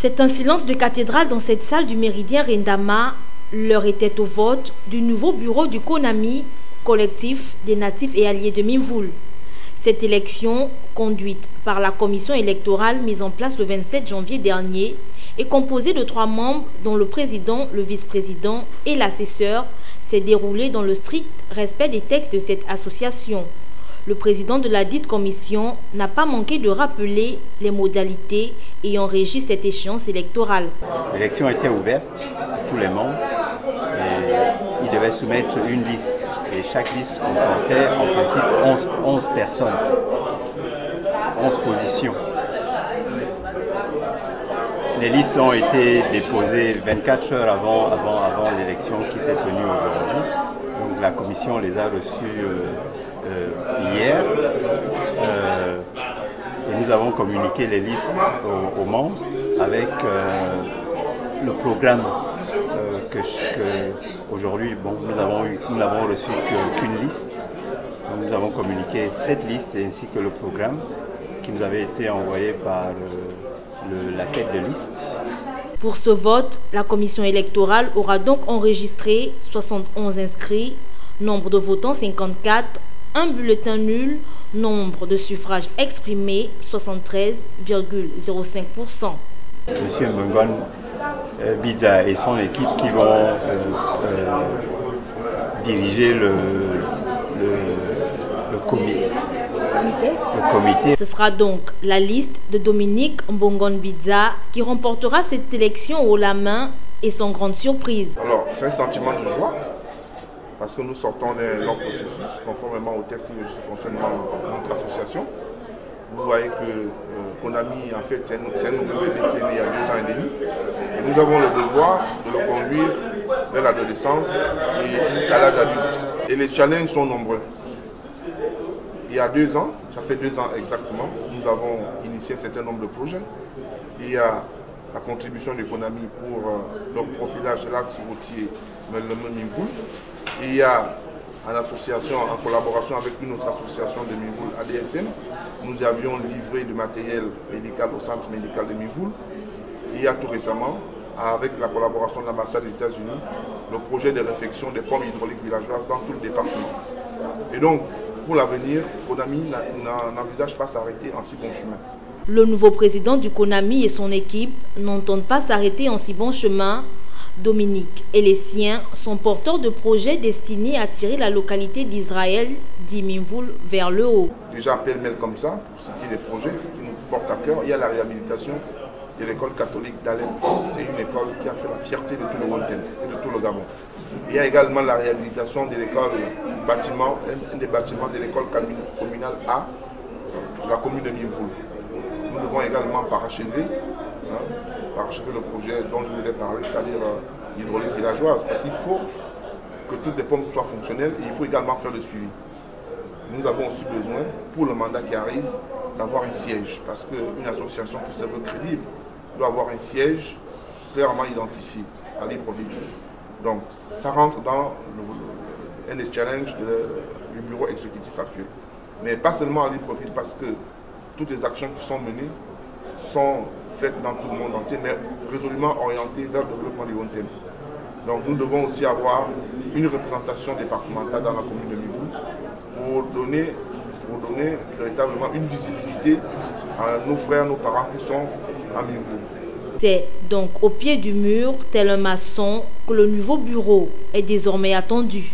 C'est un silence de cathédrale dans cette salle du Méridien Rendama. L'heure était au vote du nouveau bureau du CONAMI, collectif des natifs et alliés de Mimvoul. Cette élection, conduite par la commission électorale mise en place le 27 janvier dernier, est composée de 3 membres dont le président, le vice-président et l'assesseur, s'est déroulée dans le strict respect des textes de cette association. Le président de la dite commission n'a pas manqué de rappeler les modalités ayant régi cette échéance électorale. L'élection était ouverte à tous les membres et ils devaient soumettre une liste. Et chaque liste comportait en principe 11 personnes, 11 positions. Les listes ont été déposées 24 heures avant l'élection qui s'est tenue aujourd'hui. Donc la commission les a reçues hier et nous avons communiqué les listes aux membres avec le programme aujourd'hui, bon, nous n'avons reçu qu'une liste. Donc, nous avons communiqué cette liste ainsi que le programme qui nous avait été envoyé par la tête de liste. Pour ce vote, la commission électorale aura donc enregistré 71 inscrits, nombre de votants 54, un bulletin nul, nombre de suffrages exprimés 73,05%. Monsieur Mbongon Bidza et son équipe qui vont diriger le comité. Ce sera donc la liste de Dominique Mbongon Bidza qui remportera cette élection haut la main et sans grande surprise. Alors, c'est un sentiment de joie parce que nous sortons d'un long processus conformément au texte de fonctionnement de notre association. Vous voyez que CONAMI, en fait, c'est un nouveau bébé qui est né il y a 2 ans et demi. Et nous avons le devoir de le conduire vers l'adolescence et jusqu'à l'âge adulte. Et les challenges sont nombreux. Il y a 2 ans, ça fait 2 ans exactement, nous avons initié un certain nombre de projets. Il y a la contribution de CONAMI pour le profilage de l'axe routier Mimvoul. Il y a en association, en collaboration avec une autre association de Mimvoul, ADSM, nous avions livré du matériel médical au centre médical de Mimvoul. Il y a tout récemment, avec la collaboration de l'ambassade des États-Unis, le projet de réfection des pompes hydrauliques villageoises dans tout le département. Et donc, pour l'avenir, CONAMI n'envisage pas s'arrêter en si bon chemin. Le nouveau président du CONAMI et son équipe n'entendent pas s'arrêter en si bon chemin. Dominique et les siens sont porteurs de projets destinés à tirer la localité d'Israël d'Mimvoul vers le haut. Déjà pêle-mêle comme ça, pour citer des projets qui nous portent à cœur, il y a la réhabilitation de l'école catholique d'Alep. C'est une école qui a fait la fierté de tout le Wonten et de tout le Gabon. Il y a également la réhabilitation de l'école bâtiment, un des bâtiments de l'école communale A, de la commune de Mimvoul. Nous devons également parachever le projet dont je vous ai parlé, c'est-à-dire l'hydraulique villageoise, parce qu'il faut que toutes les pompes soient fonctionnelles et il faut également faire le suivi. Nous avons aussi besoin, pour le mandat qui arrive, d'avoir un siège, parce qu'une association qui se veut crédible doit avoir un siège clairement identifié à Libreville. Donc ça rentre dans un des challenges du bureau exécutif actuel. Mais pas seulement à Libreville, parce que toutes les actions qui sont menées sont faites dans tout le monde entier, mais résolument orientées vers le développement du Wonten. Donc nous devons aussi avoir une représentation départementale dans la commune de Mimvoul pour donner véritablement une visibilité à nos frères, nos parents qui sont à Mimvoul. C'est donc au pied du mur, tel un maçon, que le nouveau bureau est désormais attendu.